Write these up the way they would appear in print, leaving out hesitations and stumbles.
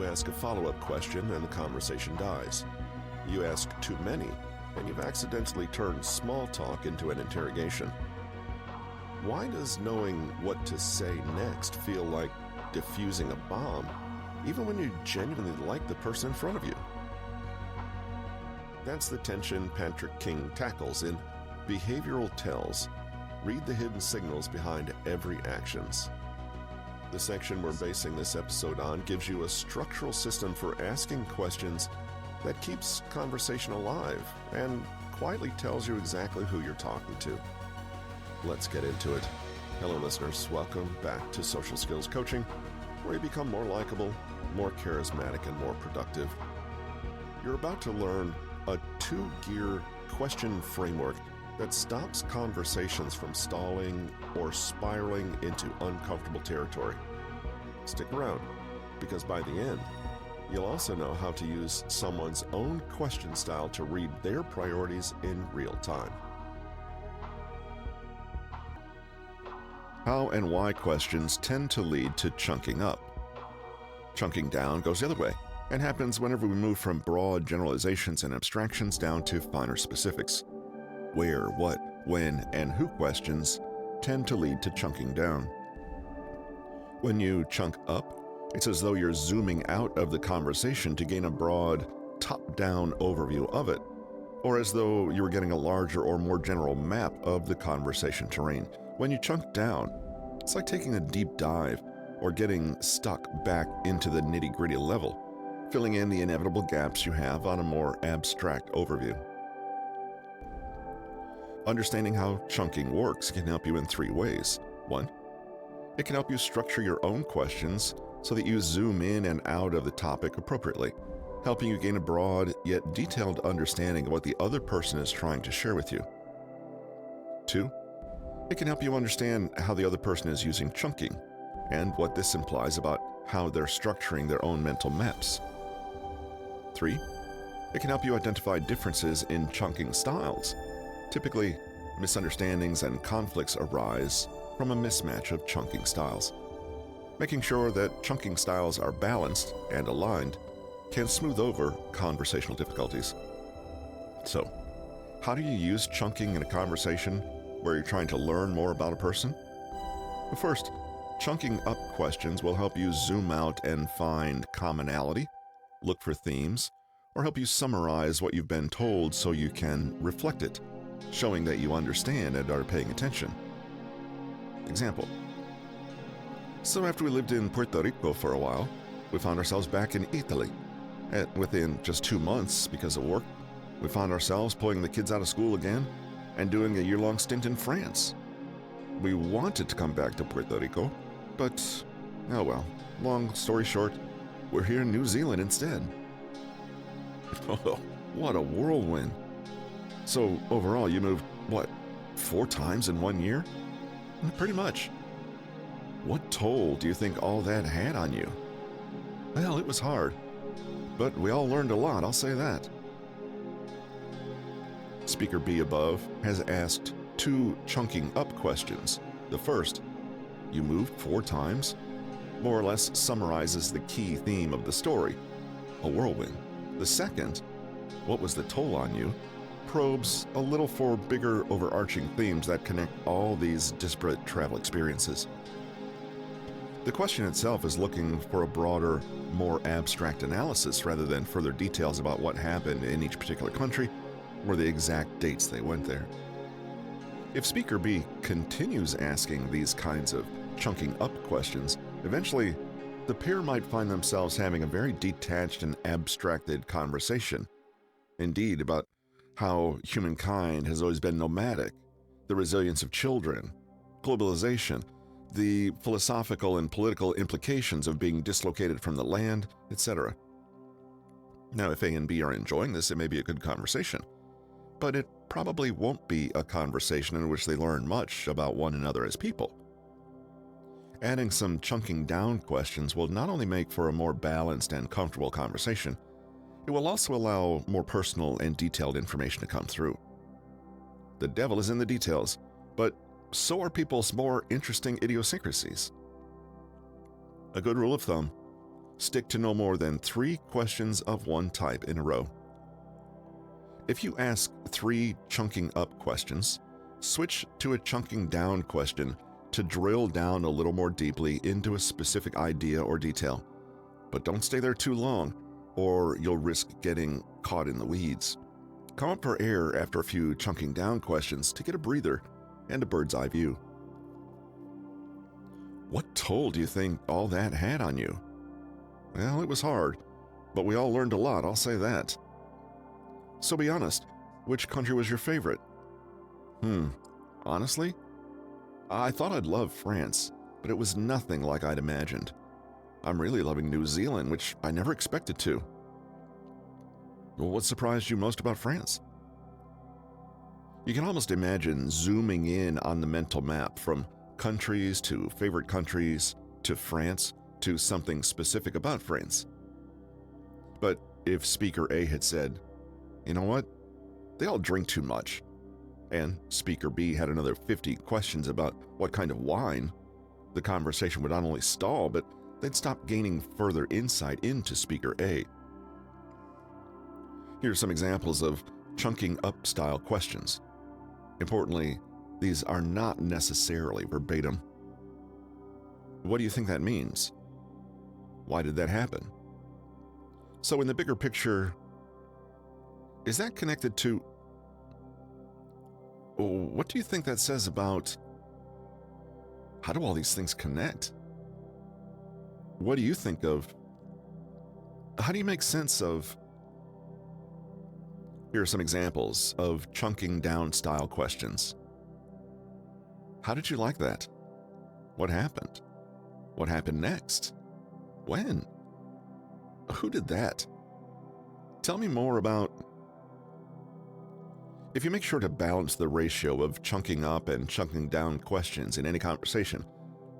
ask a follow-up question and the conversation dies. You ask too many, and you've accidentally turned small talk into an interrogation. Why does knowing what to say next feel like defusing a bomb, even when you genuinely like the person in front of you? That's the tension Patrick King tackles in Behavioral Tells. Read the hidden signals behind every actions. The section we're basing this episode on gives you a structural system for asking questions that keeps conversation alive and quietly tells you exactly who you're talking to. Let's get into it. Hello, listeners. Welcome back to Social Skills Coaching, where you become more likable, more charismatic, and more productive. You're about to learn a two-gear question framework that stops conversations from stalling or spiraling into uncomfortable territory. Stick around, because by the end, you'll also know how to use someone's own question style to read their priorities in real time. How and why questions tend to lead to chunking up. Chunking down goes the other way and happens whenever we move from broad generalizations and abstractions down to finer specifics. Where, what, when, and who questions tend to lead to chunking down. When you chunk up, it's as though you're zooming out of the conversation to gain a broad, top-down overview of it, or as though you were getting a larger or more general map of the conversation terrain. When you chunk down, it's like taking a deep dive or getting stuck back into the nitty-gritty level, filling in the inevitable gaps you have on a more abstract overview. Understanding how chunking works can help you in three ways. 1. It can help you structure your own questions so that you zoom in and out of the topic appropriately, helping you gain a broad yet detailed understanding of what the other person is trying to share with you. 2. It can help you understand how the other person is using chunking and what this implies about how they're structuring their own mental maps. 3. It can help you identify differences in chunking styles. Typically, misunderstandings and conflicts arise from a mismatch of chunking styles. Making sure that chunking styles are balanced and aligned can smooth over conversational difficulties. So, how do you use chunking in a conversation where you're trying to learn more about a person? Well, first, chunking up questions will help you zoom out and find commonality, look for themes, or help you summarize what you've been told so you can reflect it, showing that you understand and are paying attention. Example. So after we lived in Puerto Rico for a while, we found ourselves back in Italy. Within just 2 months, because of work, we found ourselves pulling the kids out of school again and doing a year-long stint in France. We wanted to come back to Puerto Rico, but, oh well, long story short, we're here in New Zealand instead. Oh, what a whirlwind. So overall, you moved, 4 times in 1 year? Pretty much. What toll do you think all that had on you? Well, it was hard, but we all learned a lot, I'll say that. Speaker B above has asked 2 chunking up questions. The first, you moved 4 times, more or less summarizes the key theme of the story, a whirlwind. The second, what was the toll on you, probes a little for bigger overarching themes that connect all these disparate travel experiences. The question itself is looking for a broader, more abstract analysis rather than further details about what happened in each particular country or the exact dates they went there. If Speaker B continues asking these kinds of chunking up questions, eventually the pair might find themselves having a very detached and abstracted conversation. Indeed, about how humankind has always been nomadic, the resilience of children, globalization, the philosophical and political implications of being dislocated from the land, etc. Now, if A and B are enjoying this, it may be a good conversation, but it probably won't be a conversation in which they learn much about one another as people. Adding some chunking down questions will not only make for a more balanced and comfortable conversation, it will also allow more personal and detailed information to come through. The devil is in the details, but so are people's more interesting idiosyncrasies. A good rule of thumb: Stick to no more than 3 questions of one type in a row. If you ask 3 chunking up questions, switch to a chunking down question to drill down a little more deeply into a specific idea or detail. But don't stay there too long, or you'll risk getting caught in the weeds. Come up for air after a few chunking down questions to get a breather and a bird's eye view. What toll do you think all that had on you? Well, it was hard, but we all learned a lot, I'll say that. So be honest, which country was your favorite? Honestly? I thought I'd love France, but it was nothing like I'd imagined. I'm really loving New Zealand, which I never expected to. Well, what surprised you most about France? You can almost imagine zooming in on the mental map from countries to favorite countries to France to something specific about France. But if Speaker A had said, "You know what? They all drink too much," and Speaker B had another 50 questions about what kind of wine, the conversation would not only stall, but they'd stop gaining further insight into Speaker A. Here are some examples of chunking up style questions. Importantly, these are not necessarily verbatim. What do you think that means? Why did that happen? So in the bigger picture, is that connected to... What do you think that says about... How do all these things connect? What do you think of... How do you make sense of... Here are some examples of chunking down style questions. How did you like that? What happened? What happened next? When? Who did that? Tell me more about... If you make sure to balance the ratio of chunking up and chunking down questions in any conversation,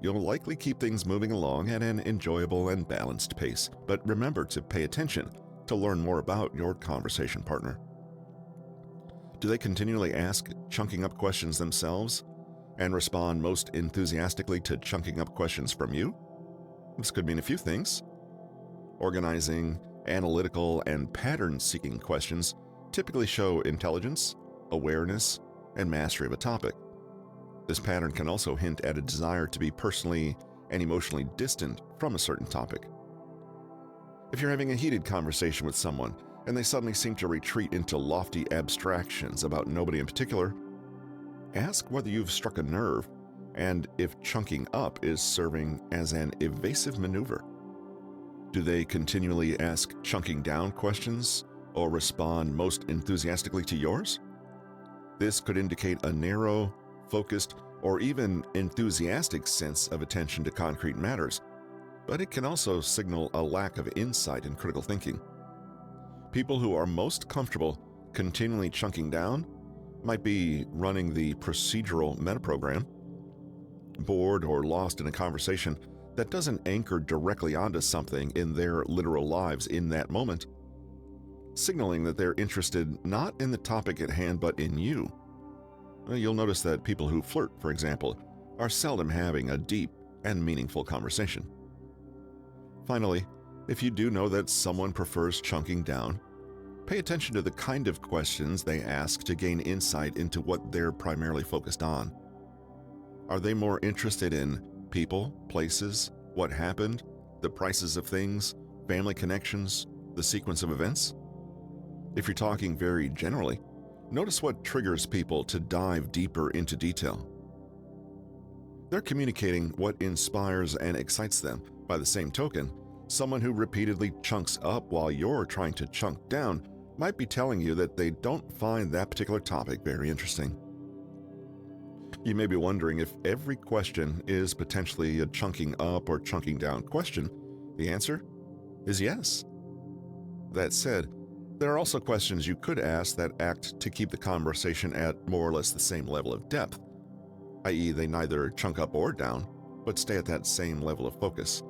you'll likely keep things moving along at an enjoyable and balanced pace. But remember to pay attention to learn more about your conversation partner. Do they continually ask chunking up questions themselves and respond most enthusiastically to chunking up questions from you? This could mean a few things. Organizing, analytical, and pattern-seeking questions typically show intelligence, awareness, and mastery of a topic. This pattern can also hint at a desire to be personally and emotionally distant from a certain topic. If you're having a heated conversation with someone and they suddenly seem to retreat into lofty abstractions about nobody in particular, ask whether you've struck a nerve and if chunking up is serving as an evasive maneuver. Do they continually ask chunking down questions or respond most enthusiastically to yours? This could indicate a narrow, focused, or even enthusiastic sense of attention to concrete matters, but it can also signal a lack of insight and critical thinking. People who are most comfortable continually chunking down might be running the procedural metaprogram, bored or lost in a conversation that doesn't anchor directly onto something in their literal lives in that moment, signaling that they're interested not in the topic at hand but in you. You'll notice that people who flirt, for example, are seldom having a deep and meaningful conversation. Finally, if you do know that someone prefers chunking down, pay attention to the kind of questions they ask to gain insight into what they're primarily focused on. Are they more interested in people, places, what happened, the prices of things, family connections, the sequence of events? If you're talking very generally, notice what triggers people to dive deeper into detail. They're communicating what inspires and excites them. By the same token, someone who repeatedly chunks up while you're trying to chunk down might be telling you that they don't find that particular topic very interesting. You may be wondering if every question is potentially a chunking up or chunking down question. The answer is yes. That said, there are also questions you could ask that act to keep the conversation at more or less the same level of depth, i.e., they neither chunk up or down, but stay at that same level of focus.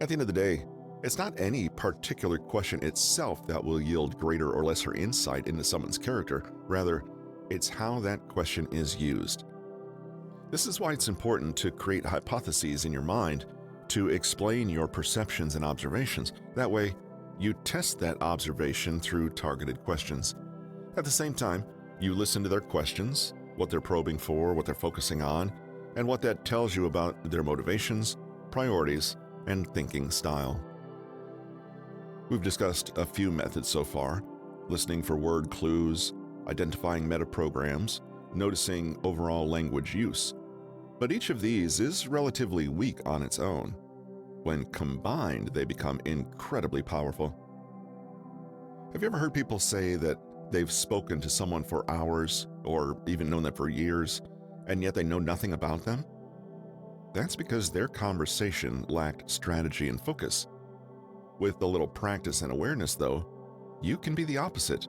At the end of the day, it's not any particular question itself that will yield greater or lesser insight into someone's character. Rather, it's how that question is used. This is why it's important to create hypotheses in your mind to explain your perceptions and observations. That way, you test that observation through targeted questions. At the same time, you listen to their questions, what they're probing for, what they're focusing on, and what that tells you about their motivations, priorities, and thinking style. We've discussed a few methods so far: listening for word clues, identifying metaprograms, noticing overall language use. But each of these is relatively weak on its own. When combined, they become incredibly powerful. Have you ever heard people say that they've spoken to someone for hours, or even known them for years, and yet they know nothing about them? That's because their conversation lacked strategy and focus. With a little practice and awareness, though, you can be the opposite.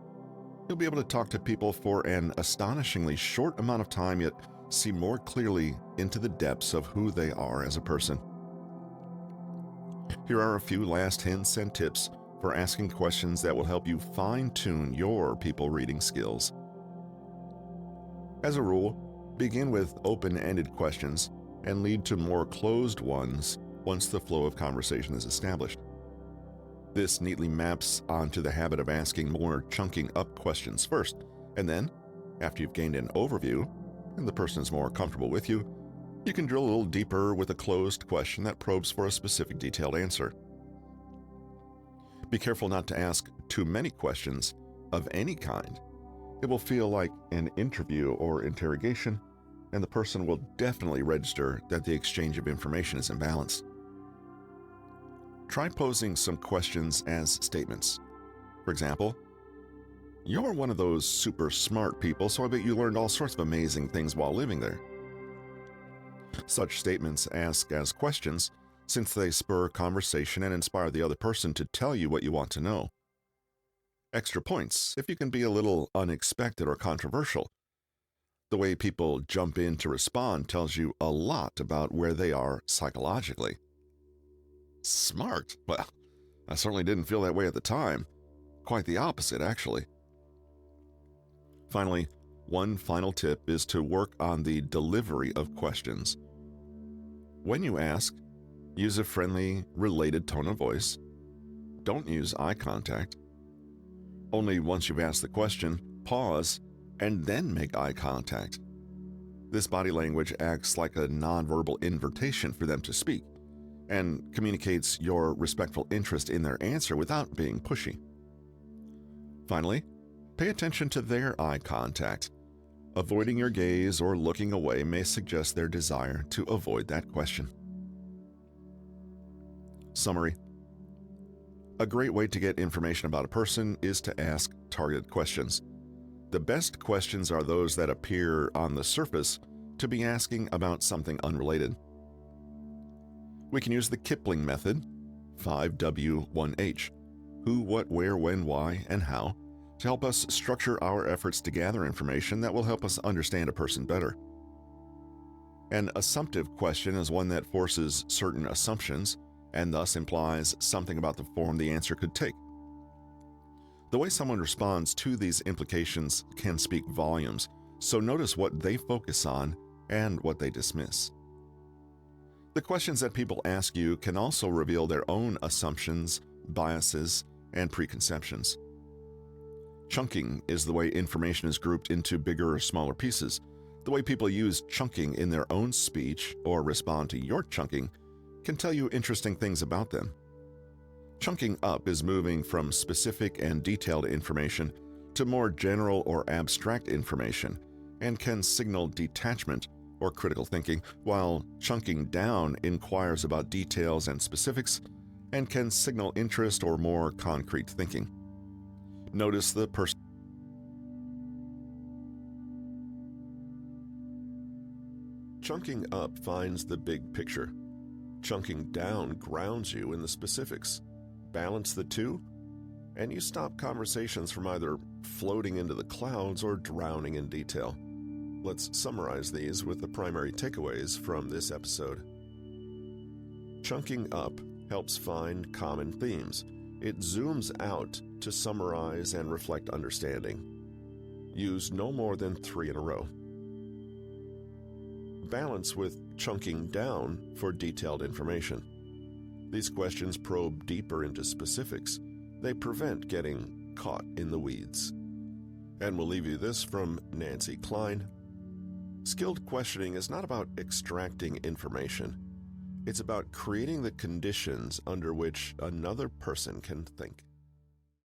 You'll be able to talk to people for an astonishingly short amount of time, yet see more clearly into the depths of who they are as a person. Here are a few last hints and tips for asking questions that will help you fine-tune your people reading skills. As a rule, begin with open-ended questions and lead to more closed ones once the flow of conversation is established. This neatly maps onto the habit of asking more chunking up questions first, and then, after you've gained an overview and the person is more comfortable with you, you can drill a little deeper with a closed question that probes for a specific detailed answer. Be careful not to ask too many questions of any kind. It will feel like an interview or interrogation, and the person will definitely register that the exchange of information is imbalanced. Try posing some questions as statements. For example, "You're one of those super smart people, so I bet you learned all sorts of amazing things while living there." Such statements ask as questions since they spur conversation and inspire the other person to tell you what you want to know. Extra points if you can be a little unexpected or controversial. The way people jump in to respond tells you a lot about where they are psychologically. Smart? Well, I certainly didn't feel that way at the time. Quite the opposite, actually. Finally, one final tip is to work on the delivery of questions. When you ask, use a friendly, related tone of voice. Don't use eye contact. Only once you've asked the question, pause, and then make eye contact. This body language acts like a nonverbal invitation for them to speak and communicates your respectful interest in their answer without being pushy. Finally, pay attention to their eye contact. Avoiding your gaze or looking away may suggest their desire to avoid that question. Summary: a great way to get information about a person is to ask targeted questions. The best questions are those that appear on the surface to be asking about something unrelated. We can use the Kipling method, 5W1H, who, what, where, when, why, and how, to help us structure our efforts to gather information that will help us understand a person better. An assumptive question is one that forces certain assumptions and thus implies something about the form the answer could take. The way someone responds to these implications can speak volumes, so notice what they focus on and what they dismiss. The questions that people ask you can also reveal their own assumptions, biases, and preconceptions. Chunking is the way information is grouped into bigger or smaller pieces. The way people use chunking in their own speech or respond to your chunking can tell you interesting things about them. Chunking up is moving from specific and detailed information to more general or abstract information and can signal detachment or critical thinking, while chunking down inquires about details and specifics and can signal interest or more concrete thinking. Notice the person. Chunking up finds the big picture. Chunking down grounds you in the specifics. Balance the two, and you stop conversations from either floating into the clouds or drowning in detail. Let's summarize these with the primary takeaways from this episode. Chunking up helps find common themes. It zooms out to summarize and reflect understanding. Use no more than 3 in a row. Balance with chunking down for detailed information. These questions probe deeper into specifics. They prevent getting caught in the weeds. And we'll leave you this from Nancy Klein. Skilled questioning is not about extracting information. It's about creating the conditions under which another person can think.